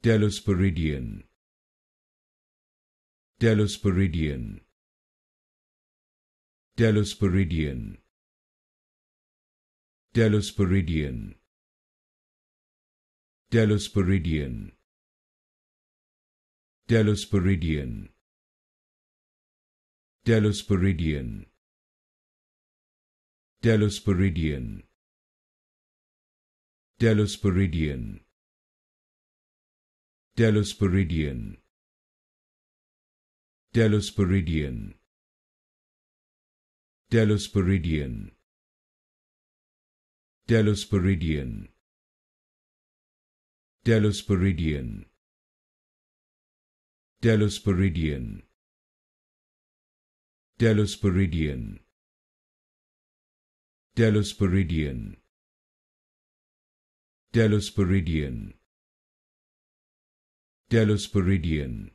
Telosporidian, Telosporidian, Telosporidian, Telosporidian, Telosporidian, Telosporidian, Telosporidian, Telosporidian, Telosporidian, Telosporidian, Telosporidian, Telosporidian, Telosporidian, Telosporidian, Telosporidian, Telosporidian, Telosporidian, Telosporidian, Telosporidian,